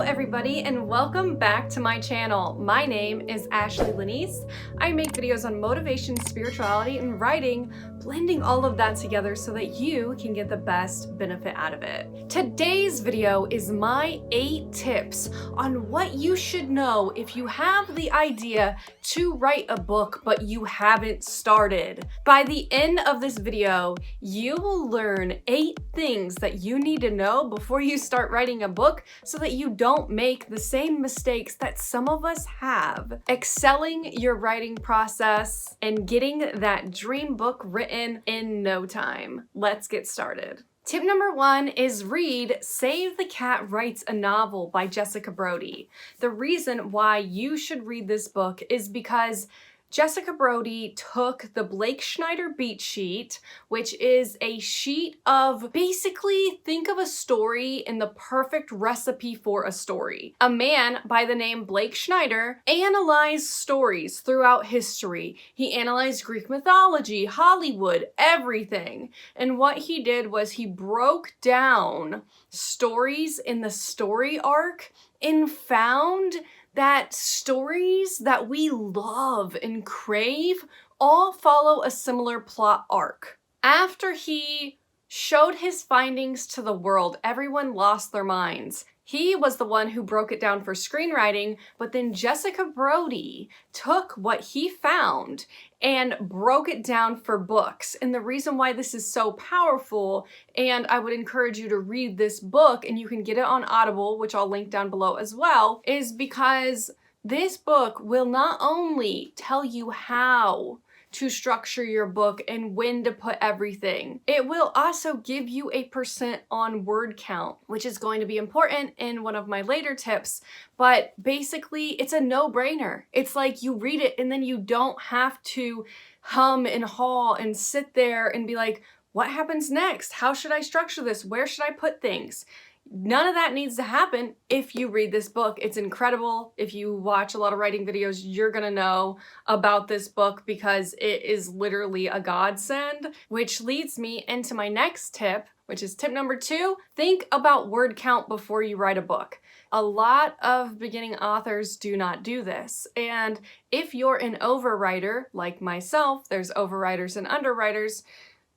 everybody, and welcome back to my channel. My name is Ashley Lanese. I make videos on motivation, spirituality, and writing, blending all of that together so that you can get the best benefit out of it. Today's video is my 8 tips on what you should know if you have the idea to write a book but you haven't started. By the end of this video, you will learn 8 things that you need to know before you start writing a book so that you don't make the same mistakes that some of us have. Excelling your writing process and getting that dream book written in no time. Let's get started. Tip number 1 is read Save the Cat Writes a Novel by Jessica Brody. The reason why you should read this book is because Jessica Brody took the Blake Schneider beat sheet, which is a sheet of basically think of a story and the perfect recipe for a story. A man by the name Blake Schneider analyzed stories throughout history. He analyzed Greek mythology, Hollywood, everything. And what he did was he broke down stories in the story arc and found that stories that we love and crave all follow a similar plot arc. After he showed his findings to the world, everyone lost their minds. He was the one who broke it down for screenwriting, but then Jessica Brody took what he found and broke it down for books. And the reason why this is so powerful, and I would encourage you to read this book, and you can get it on Audible, which I'll link down below as well, is because this book will not only tell you how to structure your book and when to put everything. It will also give you a % on word count, which is going to be important in one of my later tips. But basically, it's a no-brainer. It's like you read it and then you don't have to hum and haw and sit there and be like, what happens next? How should I structure this? Where should I put things? None of that needs to happen if you read this book. It's incredible. If you watch a lot of writing videos, you're gonna know about this book because it is literally a godsend, which leads me into my next tip, which is tip number 2. Think about word count before you write a book. A lot of beginning authors do not do this. And if you're an overwriter, like myself, there's overwriters and underwriters.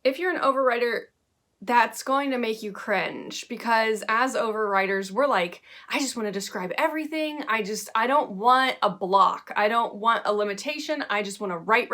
If you're an overwriter, that's going to make you cringe because as overwriters, we're like, I just want to describe everything. I don't want a block. I don't want a limitation. I just want to write.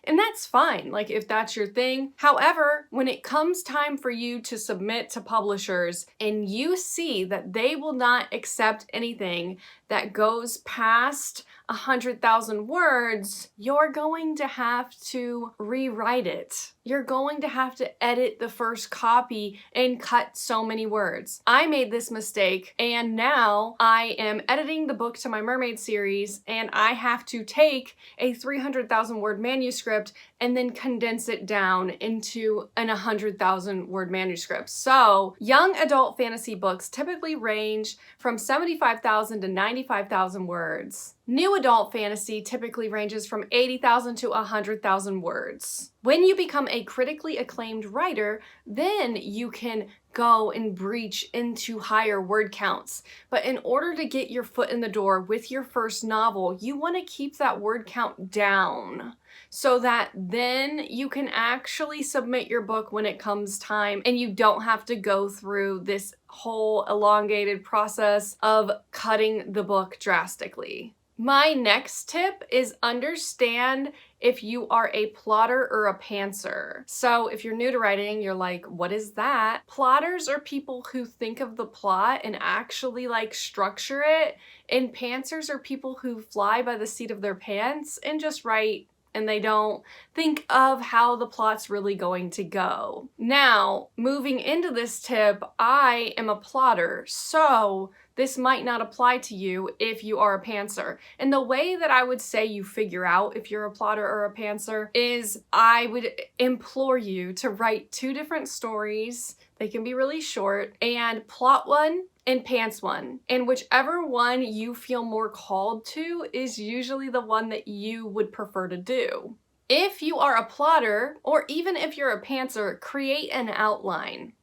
And that's fine, like if that's your thing. However, when it comes time for you to submit to publishers and you see that they will not accept anything that goes past 100,000 words, you're going to have to rewrite it. You're going to have to edit the first copy and cut so many words. I made this mistake and now I am editing the book to my mermaid series and I have to take a 300,000 word manuscript and then condense it down into an 100,000 word manuscript. So young adult fantasy books typically range from 75,000 to 95,000 words. New adult fantasy typically ranges from 80,000 to 100,000 words. When you become a critically acclaimed writer, then you can go and breach into higher word counts. But in order to get your foot in the door with your first novel, you want to keep that word count down so that then you can actually submit your book when it comes time and you don't have to go through this whole elongated process of cutting the book drastically. My next tip is understand if you are a plotter or a pantser. So if you're new to writing, you're like, what is that? Plotters are people who think of the plot and actually like structure it. And pantsers are people who fly by the seat of their pants and just write and they don't think of how the plot's really going to go. Now, moving into this tip, I am a plotter, so this might not apply to you if you are a pantser. And the way that I would say you figure out if you're a plotter or a pantser is I would implore you to write 2 different stories. They can be really short, and plot one and pants one. And whichever one you feel more called to is usually the one that you would prefer to do. If you are a plotter, or even if you're a pantser, create an outline.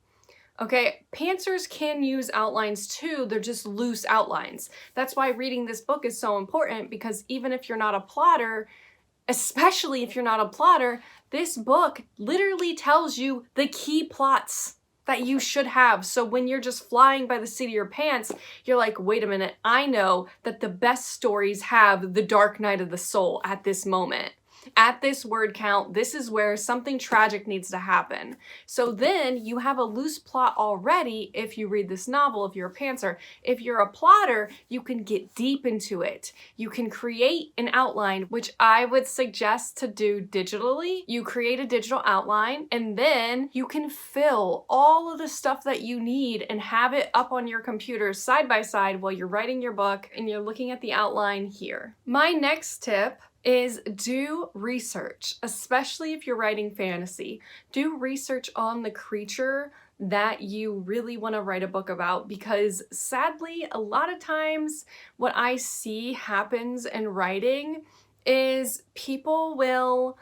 Okay, pantsers can use outlines too, they're just loose outlines. That's why reading this book is so important, because even if you're not a plotter, especially if you're not a plotter, this book literally tells you the key plots that you should have. So when you're just flying by the seat of your pants, you're like, wait a minute, I know that the best stories have the dark night of the soul at this moment. At this word count, this is where something tragic needs to happen. So then you have a loose plot already if you read this novel, if you're a pantser. If you're a plotter, you can get deep into it. You can create an outline, which I would suggest to do digitally. You create a digital outline, and then you can fill all of the stuff that you need and have it up on your computer side by side while you're writing your book and you're looking at the outline here. My next tip is do research, especially if you're writing fantasy. Do research on the creature that you really want to write a book about, because sadly, a lot of times what I see happens in writing is people will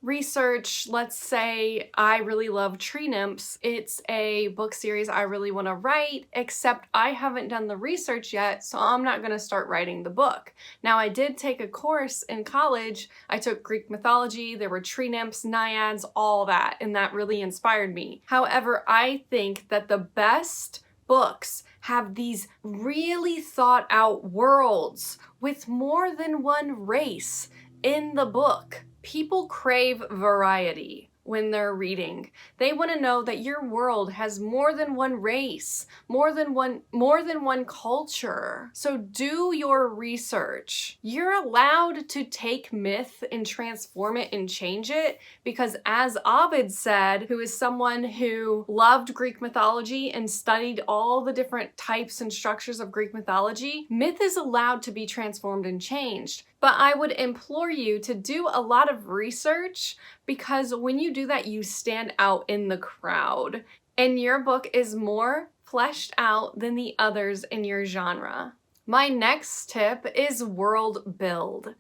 research, let's say I really love tree nymphs. It's a book series I really want to write, except I haven't done the research yet, so I'm not going to start writing the book. Now, I did take a course in college. I took Greek mythology. There were tree nymphs, naiads, all that, and that really inspired me. However, I think that the best books have these really thought out worlds with more than one race in the book. People crave variety when they're reading. They want to know that your world has more than one race, more than one culture. So do your research. You're allowed to take myth and transform it and change it, because as Ovid said, who is someone who loved Greek mythology and studied all the different types and structures of Greek mythology, myth is allowed to be transformed and changed. But I would implore you to do a lot of research, because when you do that, you stand out in the crowd. And your book is more fleshed out than the others in your genre. My next tip is world build.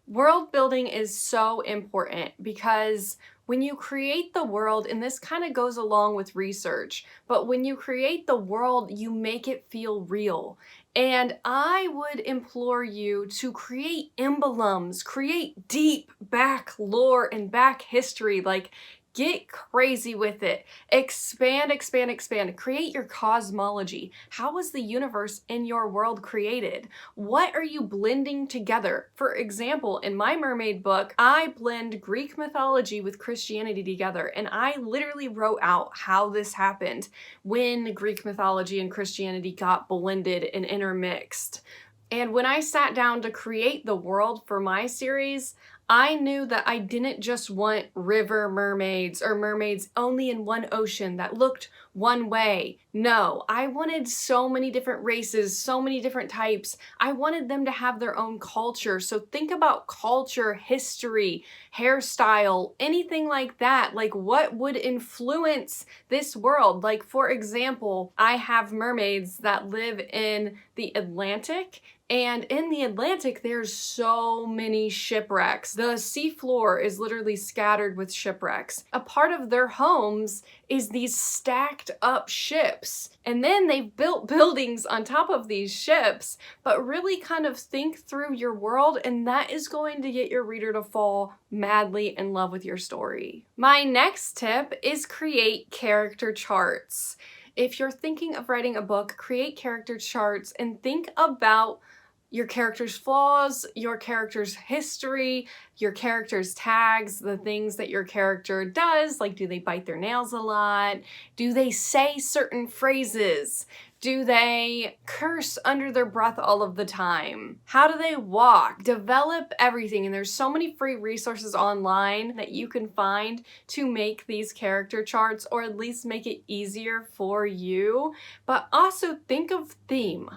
World building is so important, because when you create the world, and this kind of goes along with research, but when you create the world, you make it feel real. And I would implore you to create emblems, create deep back lore and back history, like get crazy with it. Expand, expand, expand. Create your cosmology. How was the universe in your world created? What are you blending together? For example, in my mermaid book, I blend Greek mythology with Christianity together, and I literally wrote out how this happened when Greek mythology and Christianity got blended and intermixed. And when I sat down to create the world for my series, I knew that I didn't just want river mermaids or mermaids only in one ocean that looked one way. No, I wanted so many different races, so many different types. I wanted them to have their own culture. So think about culture, history, hairstyle, anything like that. Like what would influence this world? Like for example, I have mermaids that live in the Atlantic, and in the Atlantic, there's so many shipwrecks. The seafloor is literally scattered with shipwrecks. A part of their homes is these stacked up ships. And then they've built buildings on top of these ships, but really kind of think through your world, and that is going to get your reader to fall madly in love with your story. My next tip is create character charts. If you're thinking of writing a book, create character charts and think about your character's flaws, your character's history, your character's tags, the things that your character does, like do they bite their nails a lot? Do they say certain phrases? Do they curse under their breath all of the time? How do they walk? Develop everything, and there's so many free resources online that you can find to make these character charts, or at least make it easier for you. But also think of theme.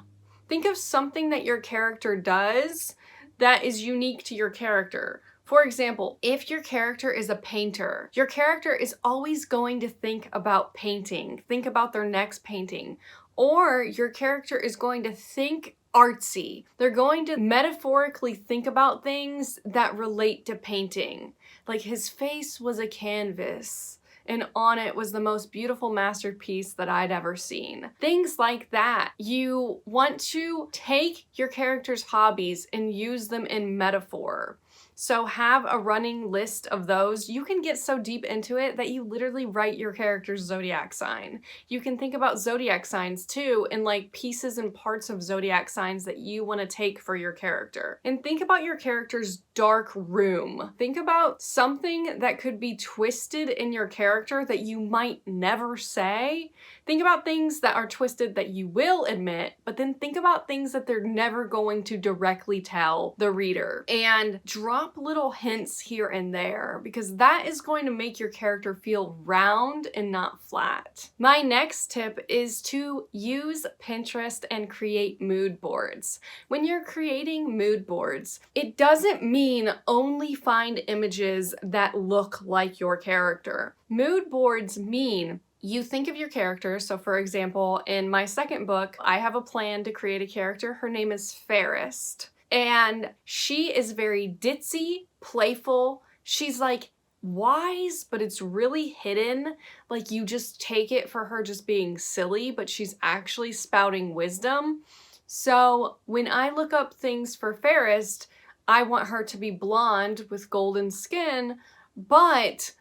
Think of something that your character does that is unique to your character. For example, if your character is a painter, your character is always going to think about painting, think about their next painting. Or your character is going to think artsy. They're going to metaphorically think about things that relate to painting. Like his face was a canvas, and on it was the most beautiful masterpiece that I'd ever seen. Things like that. You want to take your character's hobbies and use them in metaphor. So have a running list of those. You can get so deep into it that you literally write your character's zodiac sign. You can think about zodiac signs too, and like pieces and parts of zodiac signs that you want to take for your character. And think about your character's dark room. Think about something that could be twisted in your character that you might never say. Think about things that are twisted that you will admit, but then think about things that they're never going to directly tell the reader. And drop little hints here and there, because that is going to make your character feel round and not flat. My next tip is to use Pinterest and create mood boards. When you're creating mood boards, it doesn't mean only find images that look like your character. Mood boards mean you think of your character. So for example, in my second book, I have a plan to create a character. Her name is Fairest. And she is very ditzy, playful. She's like wise, but it's really hidden. Like you just take it for her just being silly, but she's actually spouting wisdom. So when I look up things for Fairest, I want her to be blonde with golden skin, but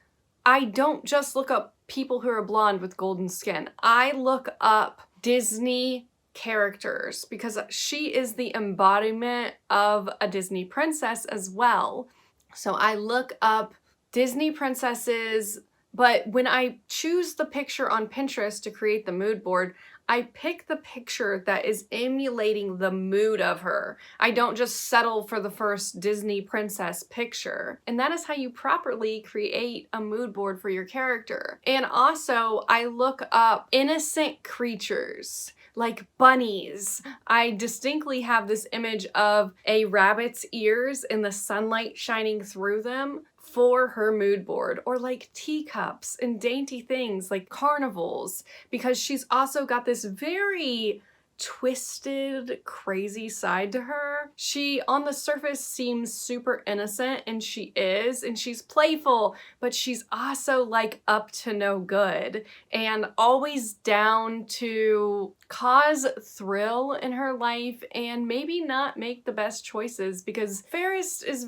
I don't just look up people who are blonde with golden skin. I look up Disney characters because she is the embodiment of a Disney princess as well. So I look up Disney princesses, but when I choose the picture on Pinterest to create the mood board, I pick the picture that is emulating the mood of her. I don't just settle for the first Disney princess picture. And that is how you properly create a mood board for your character. And also, I look up innocent creatures like bunnies. I distinctly have this image of a rabbit's ears and the sunlight shining through them for her mood board, or like teacups and dainty things like carnivals, because she's also got this very twisted, crazy side to her. She on the surface seems super innocent, and she is, and she's playful, but she's also like up to no good and always down to cause thrill in her life and maybe not make the best choices, because Fairest is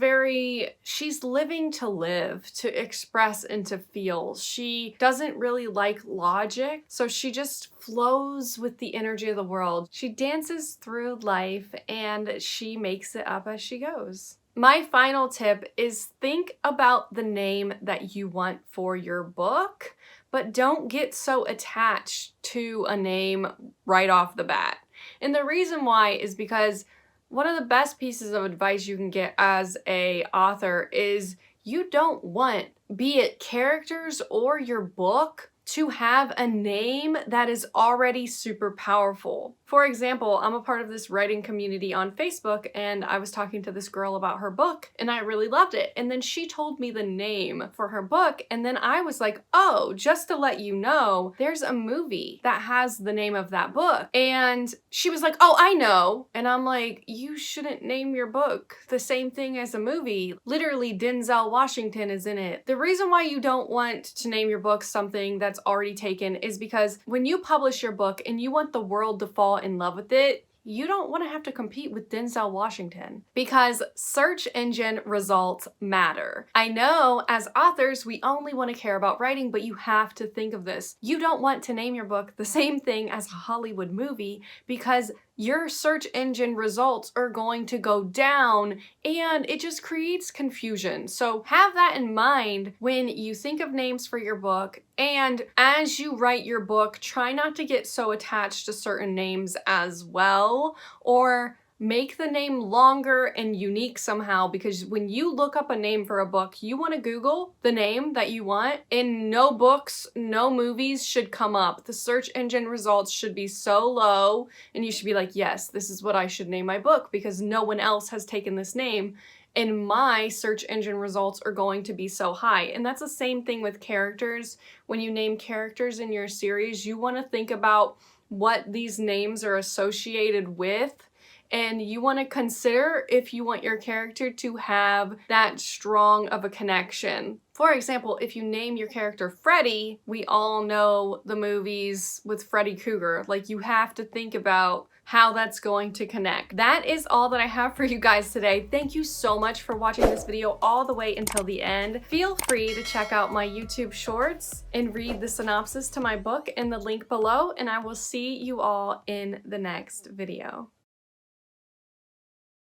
she's living to live, to express and to feel. She doesn't really like logic, so she just flows with the energy of the world. She dances through life and she makes it up as she goes. My final tip is think about the name that you want for your book, but don't get so attached to a name right off the bat. And the reason why is because one of the best pieces of advice you can get as an author is you don't want, be it characters or your book, to have a name that is already super powerful. For example, I'm a part of this writing community on Facebook, and I was talking to this girl about her book and I really loved it. And then she told me the name for her book, and then I was like, oh, just to let you know, there's a movie that has the name of that book. And she was like, oh, I know. And I'm like, you shouldn't name your book the same thing as a movie. Literally, Denzel Washington is in it. The reason why you don't want to name your book something that's already taken is because when you publish your book and you want the world to fall in love with it, you don't want to have to compete with Denzel Washington, because search engine results matter. I know as authors, we only want to care about writing, but you have to think of this. You don't want to name your book the same thing as a Hollywood movie, because your search engine results are going to go down and it just creates confusion. So have that in mind when you think of names for your book, and as you write your book, try not to get so attached to certain names as well, or make the name longer and unique somehow, because when you look up a name for a book, you want to Google the name that you want, and no books, no movies should come up. The search engine results should be so low, and you should be like, yes, this is what I should name my book, because no one else has taken this name, and my search engine results are going to be so high. And that's the same thing with characters. When you name characters in your series, you want to think about what these names are associated with, and you want to consider if you want your character to have that strong of a connection. For example, if you name your character Freddy, we all know the movies with Freddy Krueger. Like, you have to think about how that's going to connect. That is all that I have for you guys today. Thank you so much for watching this video all the way until the end. Feel free to check out my YouTube shorts and read the synopsis to my book in the link below, and I will see you all in the next video.